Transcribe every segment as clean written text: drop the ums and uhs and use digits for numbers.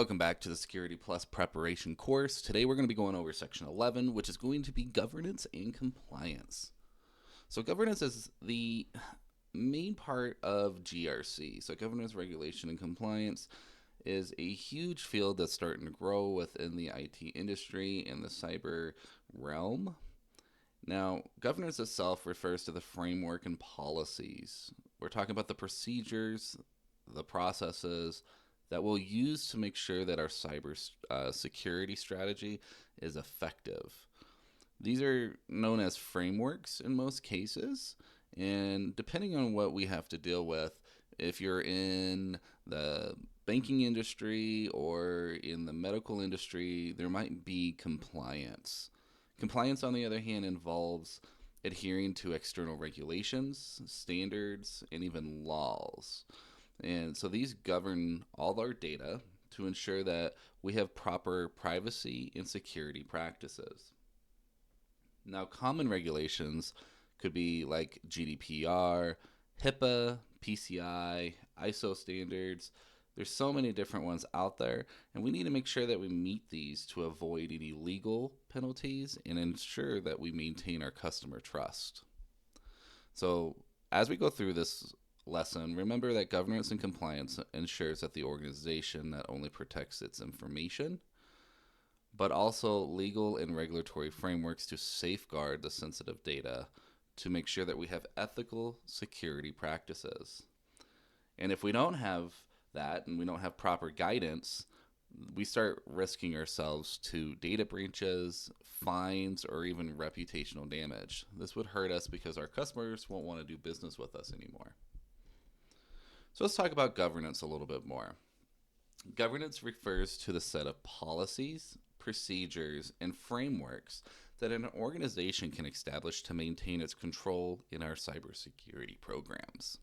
Welcome back to the Security Plus preparation course. Today we're going to be going over section 11, which is going to be governance and compliance. So governance is the main part of GRC. So governance, regulation, and compliance is a huge field that's starting to grow within the IT industry and the cyber realm. Now, governance itself refers to the framework and policies. We're talking about the procedures, the processes that we'll use to make sure that our cyber security strategy is effective. These are known as frameworks in most cases, and depending on what we have to deal with, if you're in the banking industry or in the medical industry, there might be compliance. Compliance, on the other hand, involves adhering to external regulations, standards, and even laws. And so these govern all our data to ensure that we have proper privacy and security practices. Now, common regulations could be like GDPR, HIPAA, PCI, ISO standards. There's so many different ones out there, and we need to make sure that we meet these to avoid any legal penalties and ensure that we maintain our customer trust. So, as we go through this lesson, remember that governance and compliance ensures that the organization not only protects its information, but also legal and regulatory frameworks to safeguard the sensitive data to make sure that we have ethical security practices. And if we don't have that and we don't have proper guidance, we start risking ourselves to data breaches, fines, or even reputational damage. This would hurt us because our customers won't want to do business with us anymore. So let's talk about governance a little bit more. Governance refers to the set of policies, procedures, and frameworks that an organization can establish to maintain its control in our cybersecurity programs.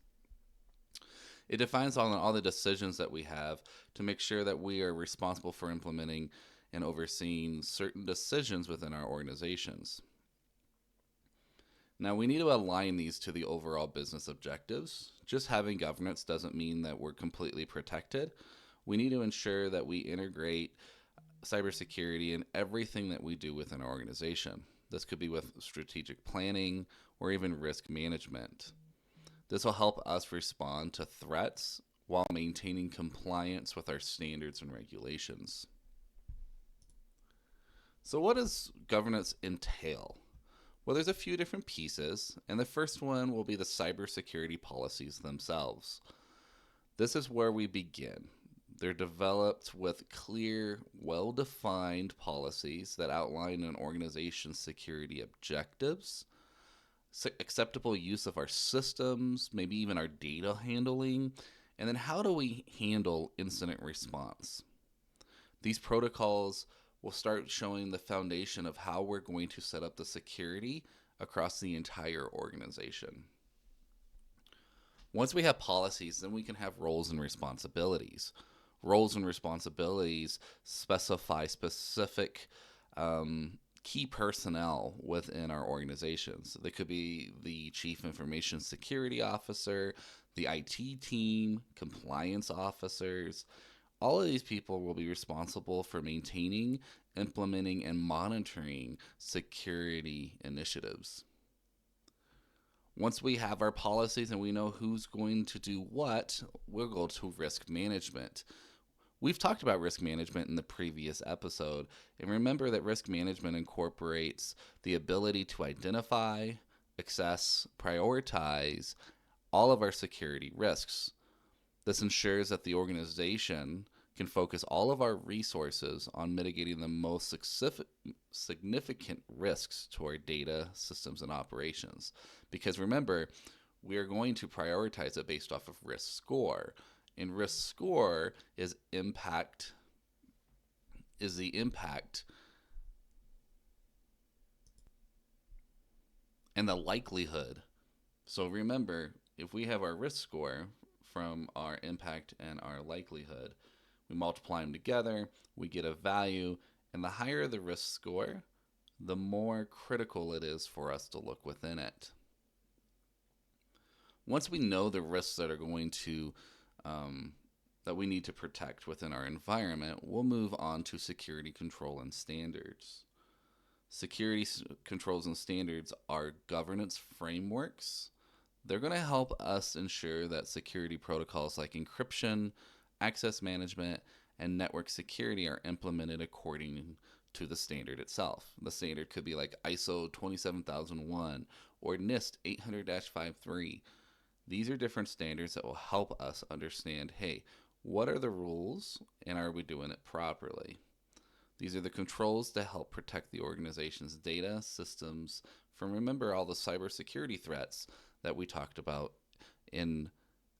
It defines all the decisions that we have to make sure that we are responsible for implementing and overseeing certain decisions within our organizations. Now, we need to align these to the overall business objectives. Just having governance doesn't mean that we're completely protected. We need to ensure that we integrate cybersecurity in everything that we do within our organization. This could be with strategic planning or even risk management. This will help us respond to threats while maintaining compliance with our standards and regulations. So what does governance entail? Well, there's a few different pieces, and the first one will be the cybersecurity policies themselves. This is where we begin. They're developed with clear, well-defined policies that outline an organization's security objectives, acceptable use of our systems, maybe even our data handling, and then how do we handle incident response. These protocols will start showing the foundation of how we're going to set up the security across the entire organization. Once we have policies, then we can have roles and responsibilities. Roles and responsibilities specify specific key personnel within our organizations. They could be the Chief Information Security Officer, the IT team, compliance officers. All of these people will be responsible for maintaining, implementing, and monitoring security initiatives. Once we have our policies and we know who's going to do what, we'll go to risk management. We've talked about risk management in the previous episode, and remember that risk management incorporates the ability to identify, assess, prioritize all of our security risks. This ensures that the organization can focus all of our resources on mitigating the most significant risks to our data, systems, and operations. Because remember, we are going to prioritize it based off of risk score. And risk score is the impact and the likelihood. So remember, if we have our risk score from our impact and our likelihood, we multiply them together, we get a value, and the higher the risk score, the more critical it is for us to look within it. Once we know the risks that are going to that we need to protect within our environment, we'll move on to security control and standards. Security controls and standards are governance frameworks. They're going to help us ensure that security protocols like encryption, access management, and network security are implemented according to the standard itself. The standard could be like ISO 27001 or NIST 800-53. These are different standards that will help us understand, hey, what are the rules and are we doing it properly? These are the controls to help protect the organization's data systems from, remember, all the cybersecurity threats that we talked about in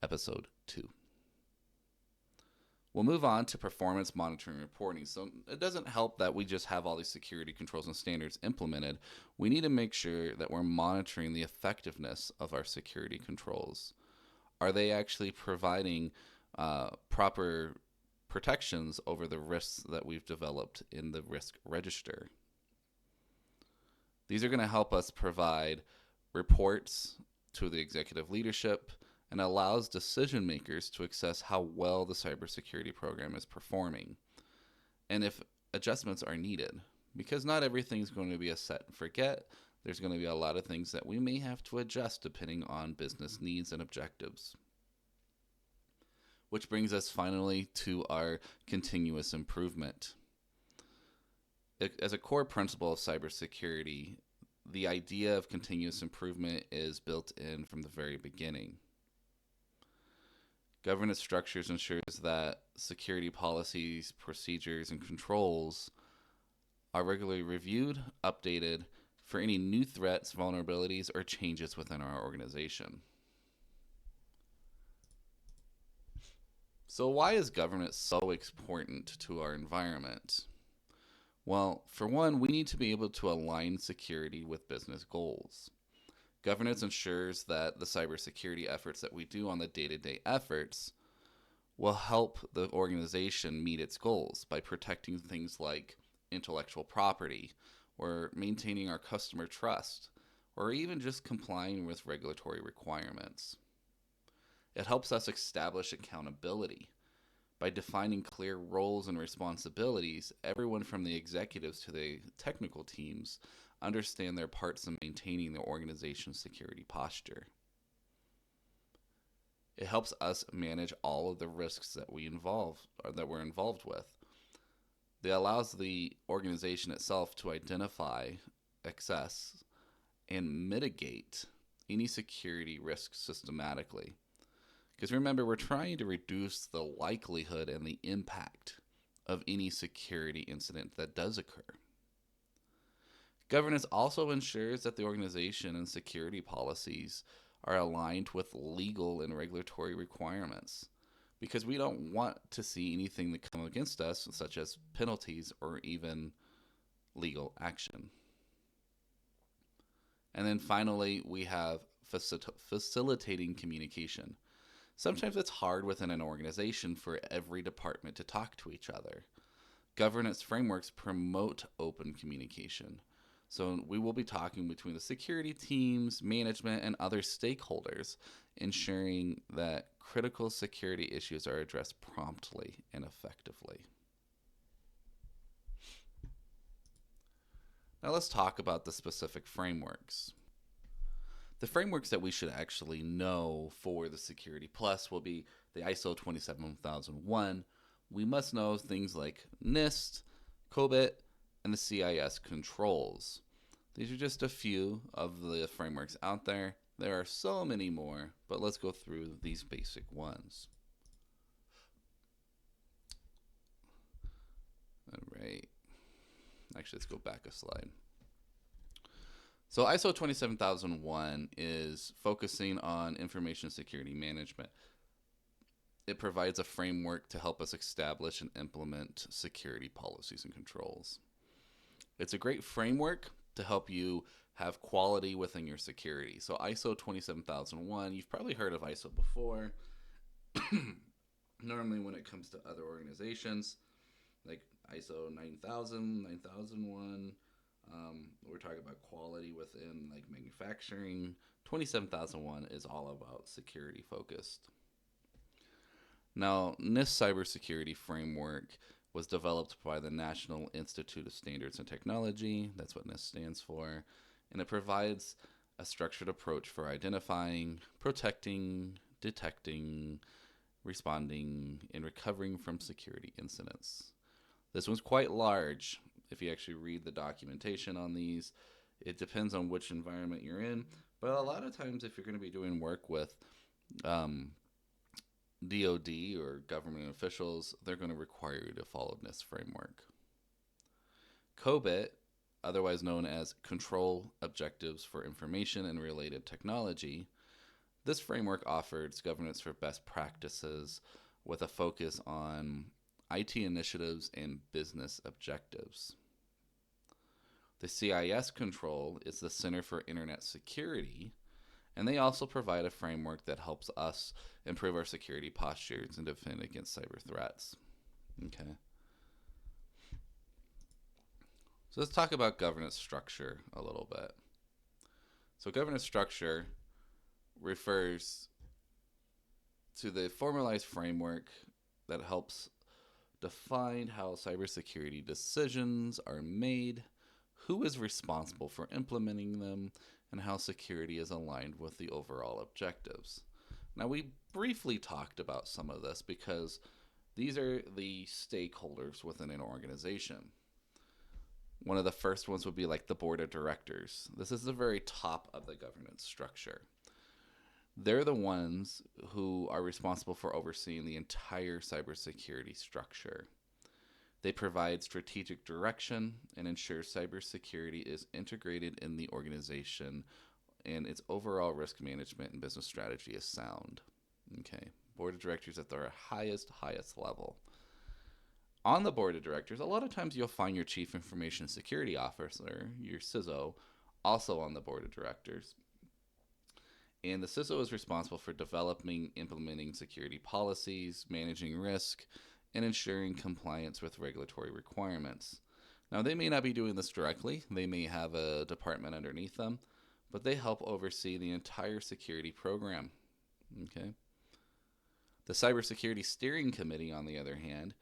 episode 2. We'll move on to performance monitoring and reporting. So it doesn't help that we just have all these security controls and standards implemented. We need to make sure that we're monitoring the effectiveness of our security controls. Are they actually providing proper protections over the risks that we've developed in the risk register? These are going to help us provide reports to the executive leadership and allows decision makers to assess how well the cybersecurity program is performing and if adjustments are needed. Because not everything is going to be a set and forget. There's going to be a lot of things that we may have to adjust depending on business needs and objectives. Which brings us finally to our continuous improvement. As a core principle of cybersecurity, the idea of continuous improvement is built in from the very beginning. Governance structures ensures that security policies, procedures, and controls are regularly reviewed, updated for any new threats, vulnerabilities, or changes within our organization. So why is governance so important to our environment? Well, for one, we need to be able to align security with business goals. Governance ensures that the cybersecurity efforts that we do on the day-to-day efforts will help the organization meet its goals by protecting things like intellectual property, or maintaining our customer trust, or even just complying with regulatory requirements. It helps us establish accountability. By defining clear roles and responsibilities, everyone from the executives to the technical teams understand their parts in maintaining the organization's security posture. It helps us manage all of the risks that we're involved with. It allows the organization itself to identify, assess, and mitigate any security risks systematically. Because remember, we're trying to reduce the likelihood and the impact of any security incident that does occur. Governance also ensures that the organization and security policies are aligned with legal and regulatory requirements, because we don't want to see anything that come against us, such as penalties or even legal action. And then finally, we have facilitating communication. Sometimes it's hard within an organization for every department to talk to each other. Governance frameworks promote open communication. So we will be talking between the security teams, management, and other stakeholders, ensuring that critical security issues are addressed promptly and effectively. Now let's talk about the specific frameworks. The frameworks that we should actually know for the SecurityPlus will be the ISO 27001. We must know things like NIST, COBIT, and the CIS controls. These are just a few of the frameworks out there. There are so many more, but let's go through these basic ones. All right. Actually, let's go back a slide. So ISO 27001 is focusing on information security management. It provides a framework to help us establish and implement security policies and controls. It's a great framework to help you have quality within your security. So ISO 27001, you've probably heard of ISO before. Normally when it comes to other organizations, like ISO 9000, 9001, we're talking about quality within like manufacturing. 27001 is all about security focused. Now, NIST cybersecurity framework was developed by the National Institute of Standards and Technology. That's what NIST stands for. And it provides a structured approach for identifying, protecting, detecting, responding, and recovering from security incidents. This one's quite large. If you actually read the documentation on these, it depends on which environment you're in. But a lot of times, if you're going to be doing work with um, DoD or government officials, they're going to require you to follow this framework. COBIT, otherwise known as Control Objectives for Information and Related Technology, this framework offers governance for best practices with a focus on IT initiatives and business objectives. The CIS control is the Center for Internet Security, and they also provide a framework that helps us improve our security postures and defend against cyber threats. Okay. So let's talk about governance structure a little bit. So governance structure refers to the formalized framework that helps define how cybersecurity decisions are made, who is responsible for implementing them, and how security is aligned with the overall objectives. Now, we briefly talked about some of this because these are the stakeholders within an organization. One of the first ones would be like the board of directors. This is the very top of the governance structure. They're the ones who are responsible for overseeing the entire cybersecurity structure. They provide strategic direction and ensure cybersecurity is integrated in the organization and its overall risk management and business strategy is sound. Okay, board of directors at their highest level. On the board of directors, a lot of times you'll find your chief information security officer, your CISO, also on the board of directors. And the CISO is responsible for developing, implementing security policies, managing risk, and ensuring compliance with regulatory requirements. Now, they may not be doing this directly. They may have a department underneath them, but they help oversee the entire security program. Okay. The Cybersecurity Steering Committee, on the other hand,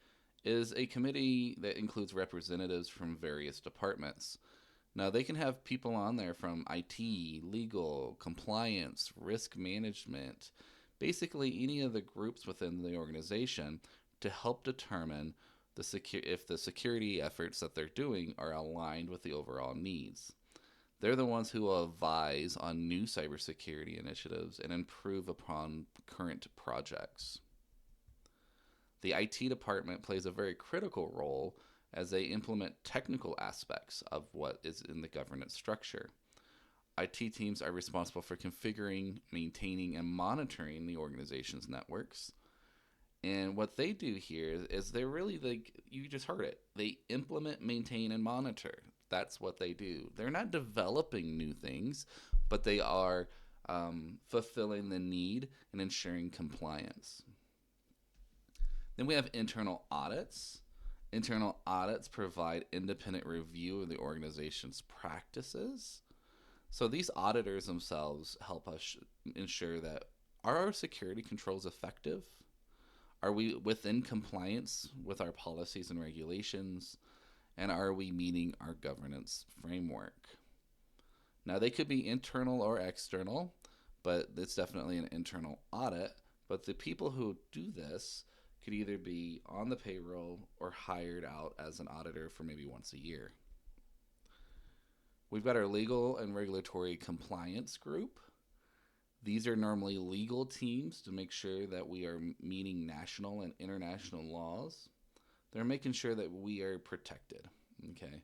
is a committee that includes representatives from various departments. Now, they can have people on there from IT, legal, compliance, risk management, basically any of the groups within the organization to help determine if the security efforts that they're doing are aligned with the overall needs. They're the ones who will advise on new cybersecurity initiatives and improve upon current projects. The IT department plays a very critical role as they implement technical aspects of what is in the governance structure. IT teams are responsible for configuring, maintaining, and monitoring the organization's networks. And what they do here is they're really like, you just heard it, they implement, maintain, and monitor. That's what they do. They're not developing new things, but they are fulfilling the need and ensuring compliance. Then we have internal audits. Internal audits provide independent review of the organization's practices. So these auditors themselves help us ensure that are our security controls effective? Are we within compliance with our policies and regulations? And are we meeting our governance framework? Now, they could be internal or external, but it's definitely an internal audit. But the people who do this could either be on the payroll or hired out as an auditor for maybe once a year. We've got our legal and regulatory compliance group. These are normally legal teams to make sure that we are meeting national and international laws. They're making sure that we are protected. Okay.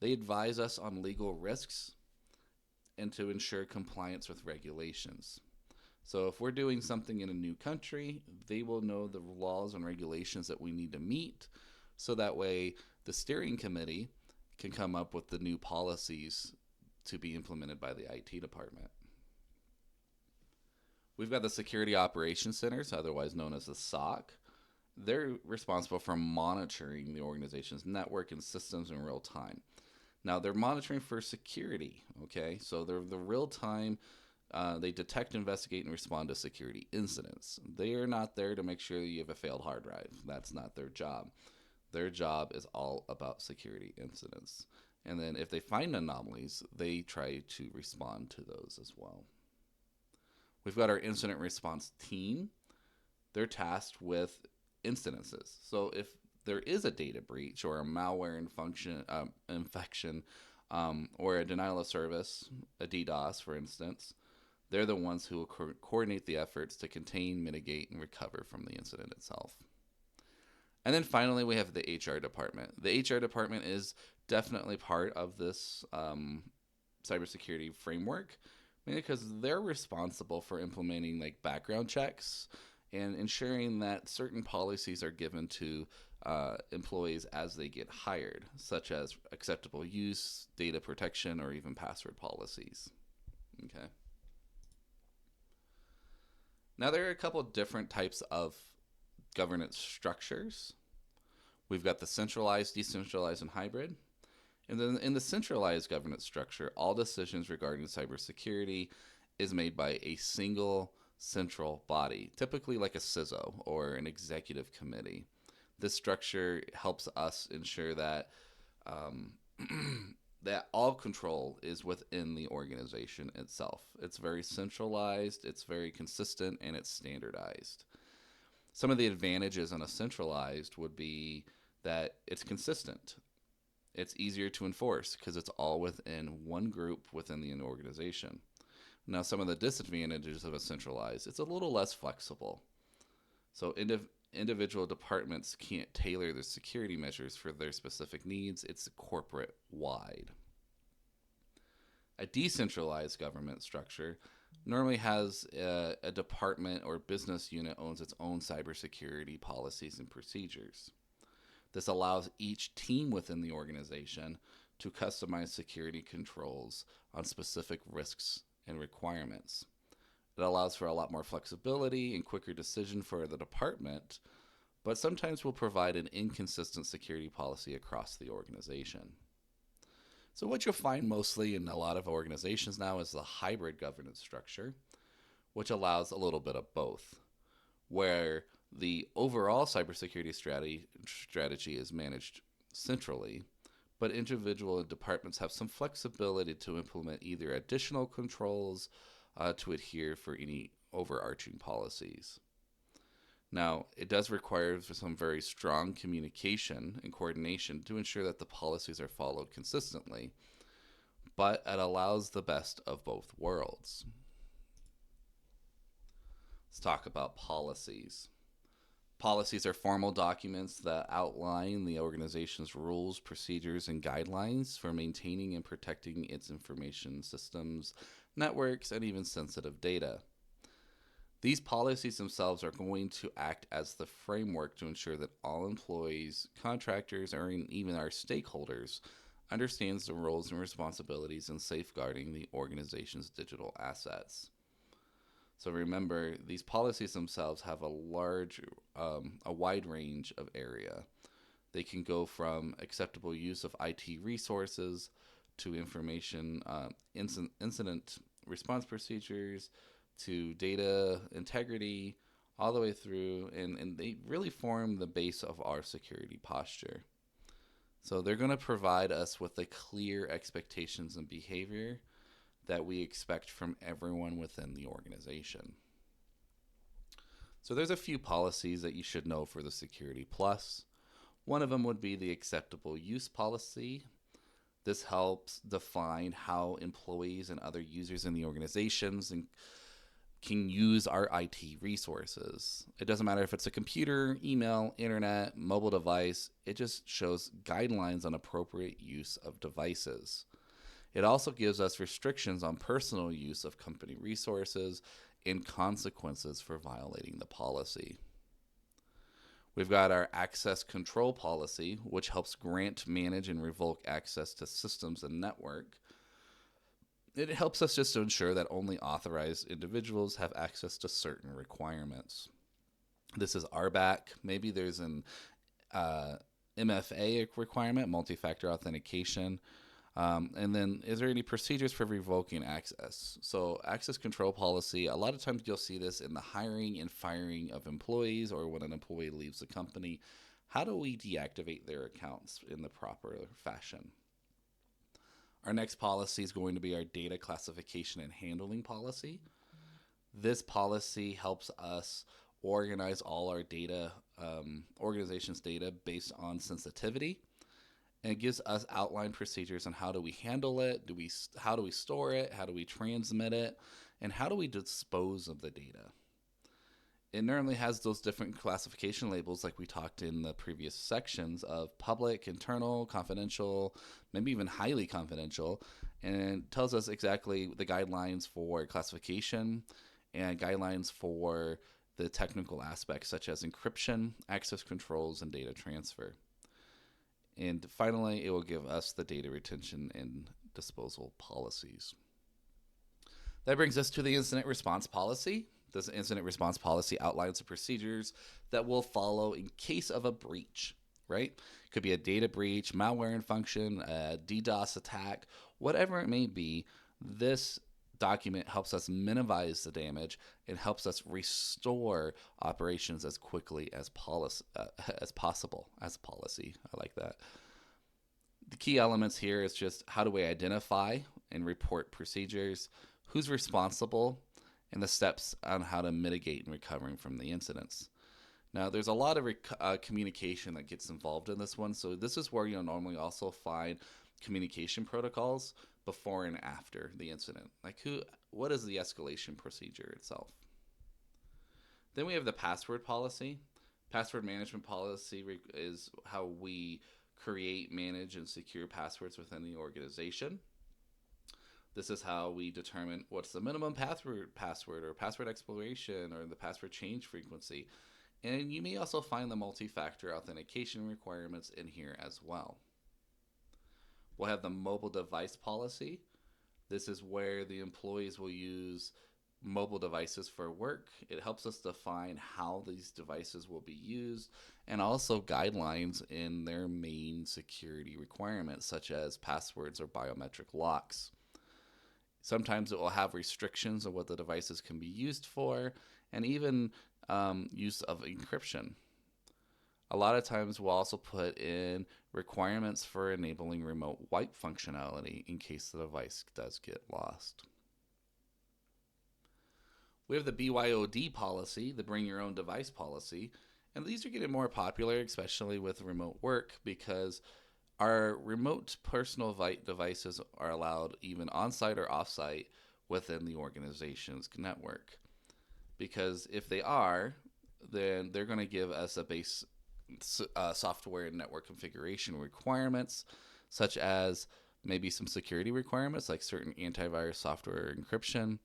They advise us on legal risks and to ensure compliance with regulations. So if we're doing something in a new country, they will know the laws and regulations that we need to meet, so that way the steering committee can come up with the new policies to be implemented by the IT department. We've got the Security Operations Centers, otherwise known as the SOC. They're responsible for monitoring the organization's network and systems in real time. Now, they're monitoring for security, okay? So they're the real-time They detect, investigate, and respond to security incidents. They are not there to make sure you have a failed hard drive. That's not their job. Their job is all about security incidents. And then if they find anomalies, they try to respond to those as well. We've got our incident response team. They're tasked with incidences. So if there is a data breach or a malware infection, or a denial of service, a DDoS, for instance, they're the ones who will coordinate the efforts to contain, mitigate, and recover from the incident itself. And then finally, we have the HR department. The HR department is definitely part of this cybersecurity framework, mainly because they're responsible for implementing like background checks and ensuring that certain policies are given to employees as they get hired, such as acceptable use, data protection, or even password policies. Okay. Now, there are a couple of different types of governance structures. We've got the centralized, decentralized, and hybrid. And then in the centralized governance structure, all decisions regarding cybersecurity is made by a single central body, typically like a CISO or an executive committee. This structure helps us ensure that that all control is within the organization itself. It's very centralized, it's very consistent, and it's standardized. Some of the advantages on a centralized would be that it's consistent. It's easier to enforce because it's all within one group within the organization. Now, some of the disadvantages of a centralized, it's a little less flexible. So individual departments can't tailor their security measures for their specific needs. It's corporate wide. A decentralized government structure normally has a department or business unit owns its own cybersecurity policies and procedures. This allows each team within the organization to customize security controls on specific risks and requirements. It allows for a lot more flexibility and quicker decision for the department, but sometimes will provide an inconsistent security policy across the organization. So what you'll find mostly in a lot of organizations now is the hybrid governance structure, which allows a little bit of both, where the overall cybersecurity strategy is managed centrally, but individual departments have some flexibility to implement either additional controls to adhere for any overarching policies. Now, it does require some very strong communication and coordination to ensure that the policies are followed consistently, but it allows the best of both worlds. Let's talk about policies. Policies are formal documents that outline the organization's rules, procedures, and guidelines for maintaining and protecting its information systems, networks, and even sensitive data. These policies themselves are going to act as the framework to ensure that all employees, contractors, or even our stakeholders understands the roles and responsibilities in safeguarding the organization's digital assets. So remember, these policies themselves have a wide range of area. They can go from acceptable use of IT resources to information incident response procedures to data integrity, all the way through, and they really form the base of our security posture. So they're going to provide us with the clear expectations and behavior that we expect from everyone within the organization. So there's a few policies that you should know for the SecurityPlus. One of them would be the acceptable use policy. This helps define how employees and other users in the organizations can use our IT resources. It doesn't matter if it's a computer, email, internet, mobile device. It just shows guidelines on appropriate use of devices. It also gives us restrictions on personal use of company resources and consequences for violating the policy. We've got our access control policy, which helps grant, manage, and revoke access to systems and network. It helps us just to ensure that only authorized individuals have access to certain requirements. This is RBAC. Maybe there's an MFA requirement, multi-factor authentication. And then, is there any procedures for revoking access? So, access control policy, a lot of times you'll see this in the hiring and firing of employees or when an employee leaves the company. How do we deactivate their accounts in the proper fashion? Our next policy is going to be our data classification and handling policy. This policy helps us organize all our data, organization's data based on sensitivity, and it gives us outline procedures on how do we handle it, how do we store it, how do we transmit it, and how do we dispose of the data. It normally has those different classification labels like we talked in the previous sections of public, internal, confidential, maybe even highly confidential, and tells us exactly the guidelines for classification and guidelines for the technical aspects such as encryption, access controls, and data transfer. And finally, it will give us the data retention and disposal policies. That brings us to the incident response policy. This incident response policy outlines the procedures that will follow in case of a breach, right? It could be a data breach, malware function, a DDoS attack, whatever it may be. This document helps us minimize the damage and helps us restore operations as quickly as possible as policy. I like that. The key elements here is just how do we identify and report procedures, who's responsible, and the steps on how to mitigate and recovering from the incidents. Now, there's a lot of communication that gets involved in this one, so this is where you'll normally also find communication protocols before and after the incident. Like what is the escalation procedure itself? Then we have the password policy. Password management policy is how we create, manage, and secure passwords within the organization. This is how we determine what's the minimum password or password exploration or the password change frequency. And you may also find the multi-factor authentication requirements in here as well. We'll have the mobile device policy. This is where the employees will use mobile devices for work. It helps us define how these devices will be used and also guidelines in their main security requirements, such as passwords or biometric locks. Sometimes it will have restrictions on what the devices can be used for and even use of encryption. A lot of times we'll also put in requirements for enabling remote wipe functionality in case the device does get lost. We have the BYOD policy, the bring your own device policy, and these are getting more popular, especially with remote work, because our remote personal devices are allowed even on-site or off-site within the organization's network. Because if they are, then they're going to give us a base software and network configuration requirements, such as maybe some security requirements like certain antivirus software encryption,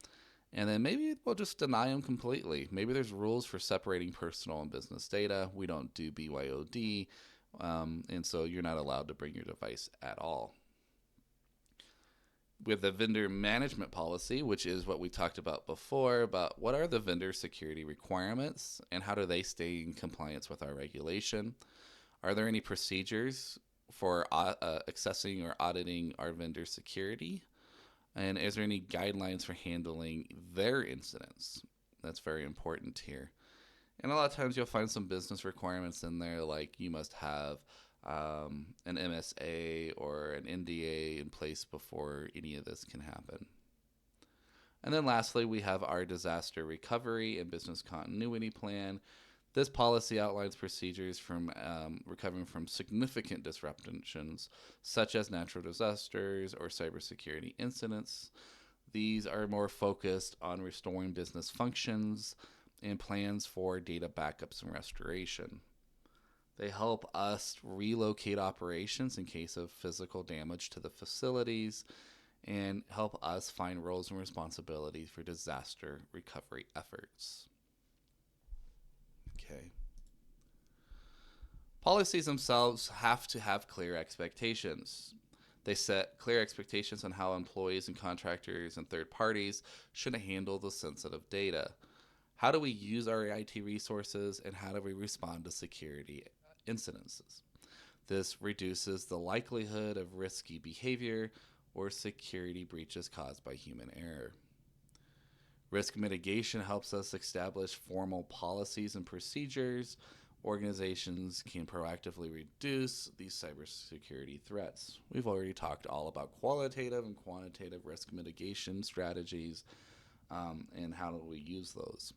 and then maybe we'll just deny them completely. Maybe there's rules for separating personal and business data. We don't do BYOD, and so you're not allowed to bring your device at all. We have the vendor management policy, which is what we talked about before, about what are the vendor security requirements and how do they stay in compliance with our regulation. Are there any procedures for accessing or auditing our vendor security? And is there any guidelines for handling their incidents? That's very important here. And a lot of times you'll find some business requirements in there, like you must have an MSA or an NDA in place before any of this can happen. And then lastly, we have our disaster recovery and business continuity plan. This policy outlines procedures from recovering from significant disruptions, such as natural disasters or cybersecurity incidents. These are more focused on restoring business functions and plans for data backups and restoration. They help us relocate operations in case of physical damage to the facilities and help us find roles and responsibilities for disaster recovery efforts. Okay. Policies themselves have to have clear expectations. They set clear expectations on how employees and contractors and third parties should handle the sensitive data. How do we use our IT resources and how do we respond to security incidences? This reduces the likelihood of risky behavior or security breaches caused by human error. Risk mitigation helps us establish formal policies and procedures. Organizations can proactively reduce these cybersecurity threats. We've already talked all about qualitative and quantitative risk mitigation strategies, and how do we use those.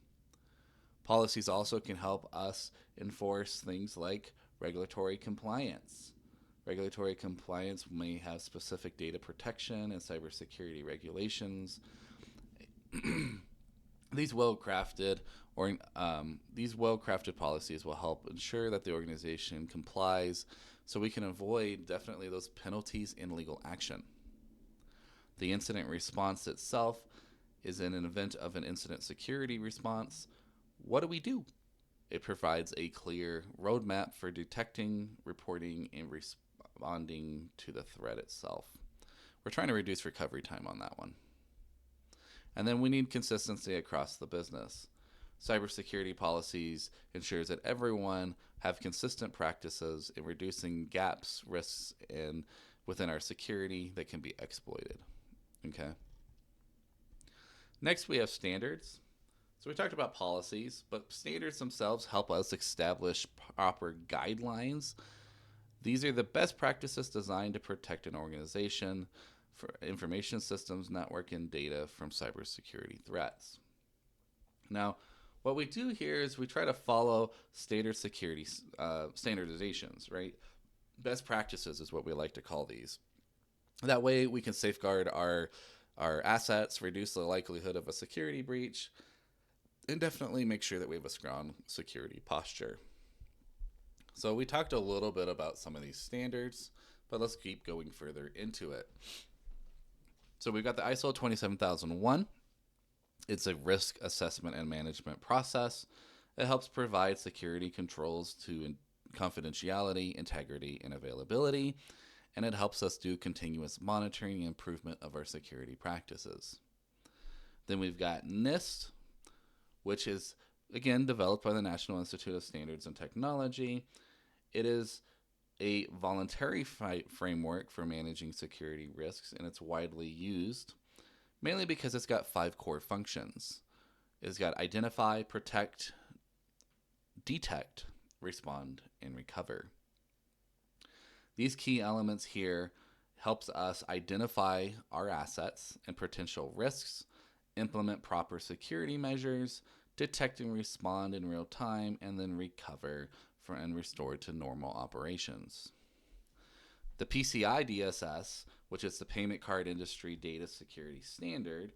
Policies also can help us enforce things like regulatory compliance. Regulatory compliance may have specific data protection and cybersecurity regulations. These well-crafted policies will help ensure that the organization complies, so we can avoid definitely those penalties and legal action. The incident response itself is in an event of an incident security response. What do? It provides a clear roadmap for detecting, reporting, and responding to the threat itself. We're trying to reduce recovery time on that one. And then we need consistency across the business. Cybersecurity policies ensures that everyone have consistent practices in reducing gaps, risks, and within our security that can be exploited. Okay. Next, we have standards. So we talked about policies, but standards themselves help us establish proper guidelines. These are the best practices designed to protect an organization for information systems, network, and data from cybersecurity threats. Now, what we do here is we try to follow standard security standardizations, right? Best practices is what we like to call these. That way we can safeguard our assets, reduce the likelihood of a security breach, and definitely make sure that we have a strong security posture. So we talked a little bit about some of these standards, but let's keep going further into it. So we've got the ISO 27001. It's a risk assessment and management process. It helps provide security controls to confidentiality, integrity, and availability, and it helps us do continuous monitoring and improvement of our security practices. Then we've got NIST, which is, again, developed by the National Institute of Standards and Technology. It is a voluntary framework for managing security risks, and it's widely used, mainly because it's got 5 core functions. It's got identify, protect, detect, respond, and recover. These key elements here helps us identify our assets and potential risks, implement proper security measures, detect and respond in real time, and then recover and restore to normal operations. The PCI DSS, which is the Payment Card Industry Data Security Standard,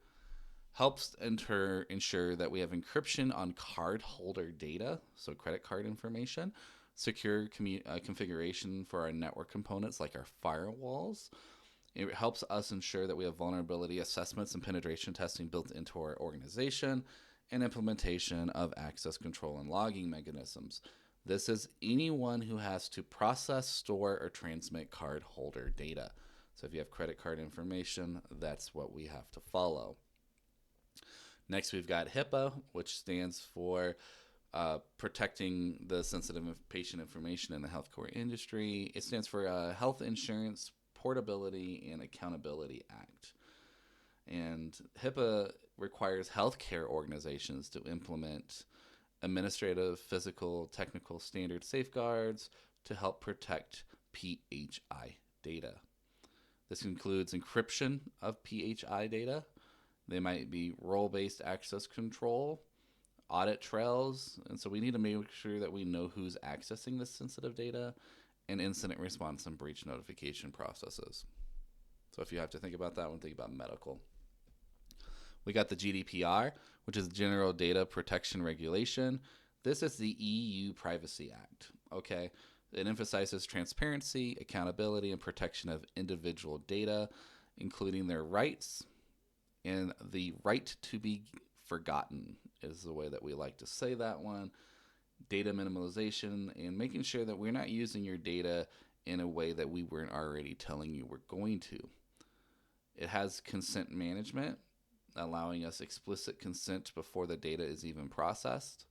helps ensure that we have encryption on card holder data, so credit card information, secure configuration for our network components like our firewalls. It helps us ensure that we have vulnerability assessments and penetration testing built into our organization, and implementation of access control and logging mechanisms. This is anyone who has to process, store, or transmit card holder data. So if you have credit card information, that's what we have to follow. Next, we've got HIPAA, which stands for protecting the sensitive patient information in the healthcare industry. It stands for Health Insurance Portability and Accountability Act. And HIPAA requires healthcare organizations to implement administrative, physical, technical standard safeguards to help protect PHI data. This includes encryption of PHI data. They might be role-based access control, audit trails, and so we need to make sure that we know who's accessing this sensitive data, and incident response and breach notification processes. So if you have to think about that one, think about medical. We got the GDPR, which is General Data Protection Regulation. This is the EU Privacy Act. Okay, it emphasizes transparency, accountability, and protection of individual data, including their rights, and the right to be forgotten is the way that we like to say that one. Data minimalization and making sure that we're not using your data in a way that we weren't already telling you we're going to. It has consent management, allowing us explicit consent before the data is even processed,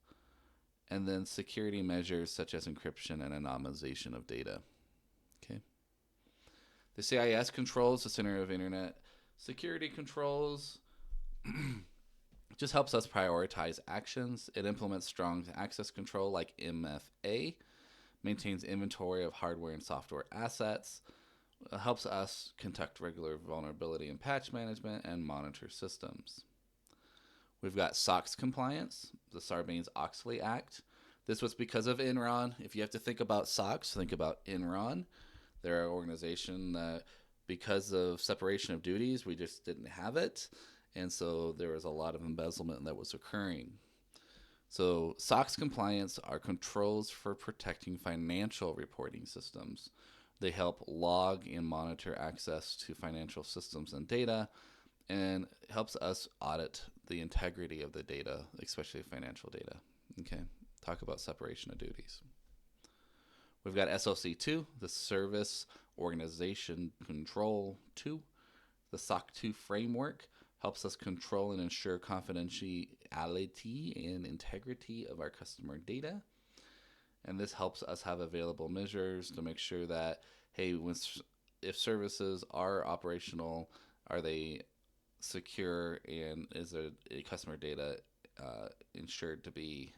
and then security measures such as encryption and anonymization of data. The CIS controls, the Center of Internet Security Controls, just helps us prioritize actions. It implements strong access control like MFA, maintains inventory of hardware and software assets, helps us conduct regular vulnerability and patch management, and monitor systems. We've got SOX compliance, the Sarbanes-Oxley Act. This was because of Enron. If you have to think about SOX, think about Enron. They're an organization that, because of separation of duties, we just didn't have it. And so there was a lot of embezzlement that was occurring. So SOX compliance are controls for protecting financial reporting systems. They help log and monitor access to financial systems and data, and helps us audit the integrity of the data, especially financial data. Okay, talk about separation of duties. We've got SOC2, the Service Organization Control 2. The SOC 2 framework helps us control and ensure confidentiality and integrity of our customer data. And this helps us have available measures to make sure that, hey, if services are operational, are they secure, and is a customer data ensured to be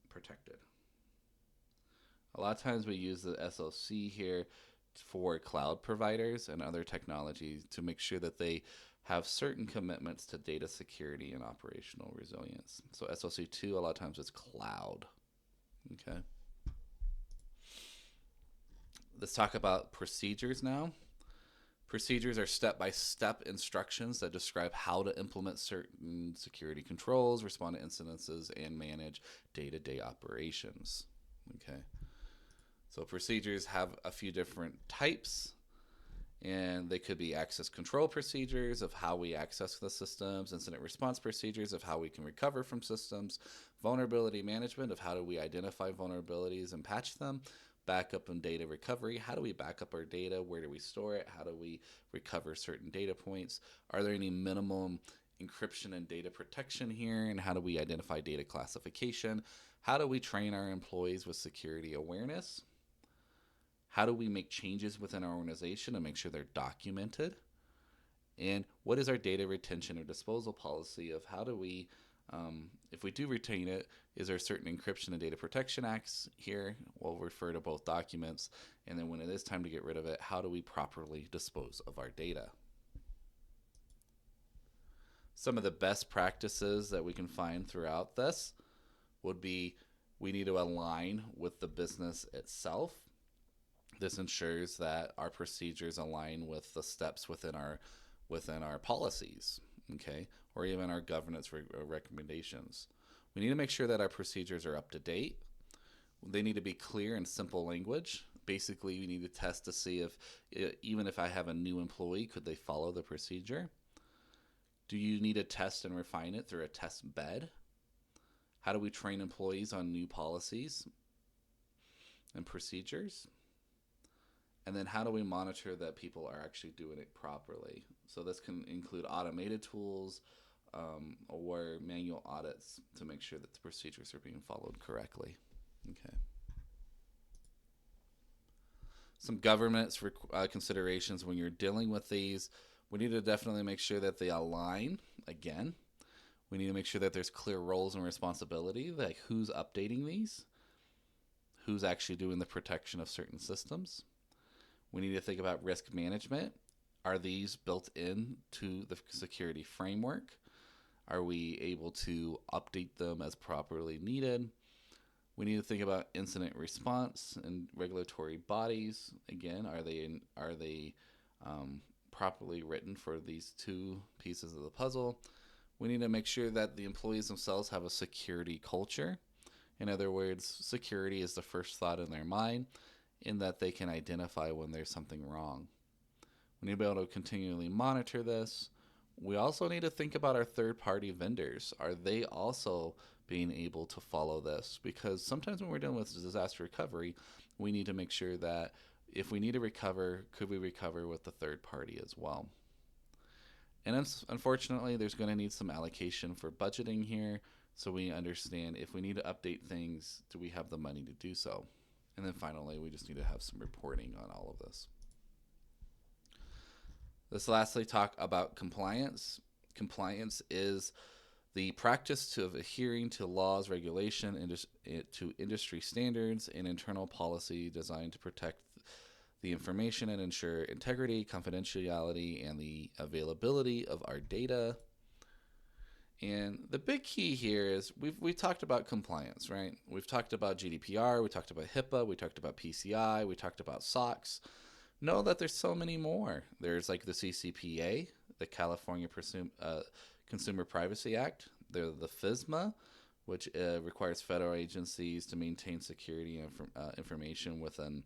protected? A lot of times we use the SOC here for cloud providers and other technologies to make sure that they have certain commitments to data security and operational resilience. So SOC 2 a lot of times is cloud. Okay. Let's talk about procedures now. Procedures are step-by-step instructions that describe how to implement certain security controls, respond to incidences, and manage day-to-day operations. Okay. So procedures have a few different types, and they could be access control procedures of how we access the systems, incident response procedures of how we can recover from systems, vulnerability management of how do we identify vulnerabilities and patch them, backup and data recovery. How do we back up our data? Where do we store it? How do we recover certain data points? Are there any minimum encryption and data protection here? And how do we identify data classification? How do we train our employees with security awareness? How do we make changes within our organization and make sure they're documented? And what is our data retention or disposal policy of how do we, if we do retain it, is there certain encryption and data protection acts here? We'll refer to both documents. And then when it is time to get rid of it, how do we properly dispose of our data? Some of the best practices that we can find throughout this would be we need to align with the business itself. This ensures that our procedures align with the steps within our policies, okay, or even our governance recommendations. We need to make sure that our procedures are up to date. They need to be clear and simple language. Basically, we need to test to see if, even if I have a new employee, could they follow the procedure? Do you need to test and refine it through a test bed? How do we train employees on new policies and procedures? And then how do we monitor that people are actually doing it properly? So this can include automated tools or manual audits to make sure that the procedures are being followed correctly. Okay. Some governance considerations when you're dealing with these. We need to definitely make sure that they align. Again, we need to make sure that there's clear roles and responsibility, like who's updating these, who's actually doing the protection of certain systems. We need to think about risk management. Are these built into the security framework? Are we able to update them as properly needed? We need to think about incident response and regulatory bodies. Again, are they properly written for these two pieces of the puzzle? We need to make sure that the employees themselves have a security culture. In other words, security is the first thought in their mind, in that they can identify when there's something wrong. We need to be able to continually monitor this. We also need to think about our third-party vendors. Are they also being able to follow this? Because sometimes when we're dealing with disaster recovery, we need to make sure that if we need to recover, could we recover with the third party as well? And unfortunately, there's going to need some allocation for budgeting here, so we understand if we need to update things, do we have the money to do so? And then finally, we just need to have some reporting on all of this. Let's lastly talk about compliance. Compliance is the practice of adhering to laws, regulation, to industry standards, and internal policy designed to protect the information and ensure integrity, confidentiality, and the availability of our data. And the big key here is we've talked about compliance, right? We've talked about GDPR, we talked about HIPAA, we talked about PCI, we talked about SOX. Know that there's so many more. There's like the CCPA, the California Consumer Privacy Act. There's the FISMA, which requires federal agencies to maintain security information within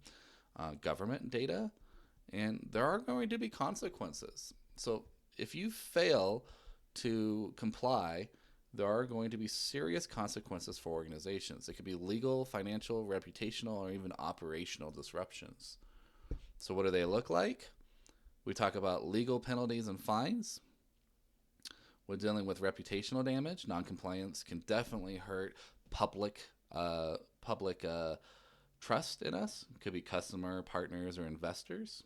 government data. And there are going to be consequences. So if you fail to comply, there are going to be serious consequences for organizations. It could be legal, financial, reputational, or even operational disruptions. So what do they look like? We talk about legal penalties and fines. When dealing with reputational damage, noncompliance can definitely hurt public trust in us. It could be customer, partners, or investors.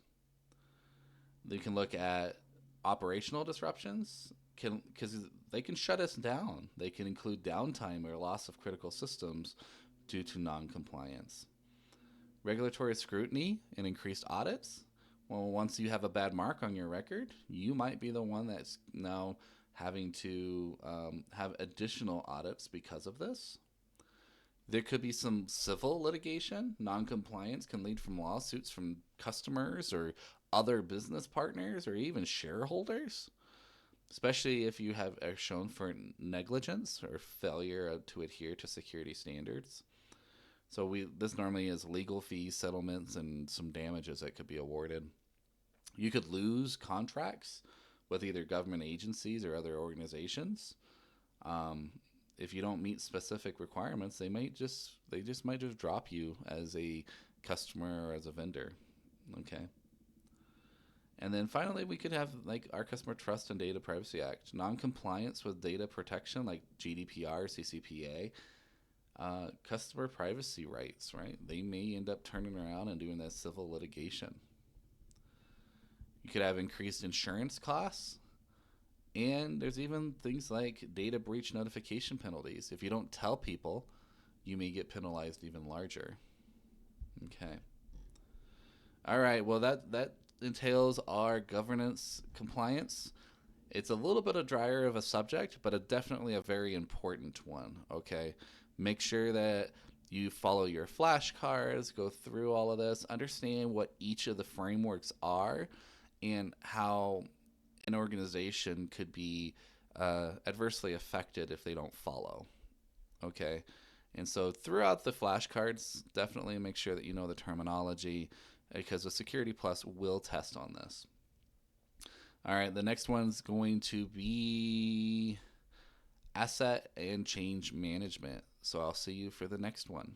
They can look at operational disruptions because they can shut us down. They can include downtime or loss of critical systems due to noncompliance. Regulatory scrutiny and increased audits. Well, once you have a bad mark on your record, you might be the one that's now having to have additional audits because of this. There could be some civil litigation. Noncompliance can lead from lawsuits from customers or other business partners or even shareholders, especially if you have are shown for negligence or failure to adhere to security standards. So this normally is legal fees, settlements, and some damages that could be awarded. You could lose contracts with either government agencies or other organizations. If you don't meet specific requirements, they might just drop you as a customer or as a vendor. Okay. And then finally, we could have like our Customer Trust and Data Privacy Act. Non-compliance with data protection like GDPR, CCPA, customer privacy rights, right? They may end up turning around and doing that civil litigation. You could have increased insurance costs. And there's even things like data breach notification penalties. If you don't tell people, you may get penalized even larger. Okay. All right. Well, that entails our governance compliance. It's a little bit drier of a subject, but definitely a very important one. Okay. Make sure that you follow your flashcards, go through all of this, understand what each of the frameworks are, and how an organization could be adversely affected if they don't follow. Okay. And so throughout the flashcards, definitely make sure that you know the terminology because the SecurityPlus will test on this. All right. The next one's going to be asset and change management. So I'll see you for the next one.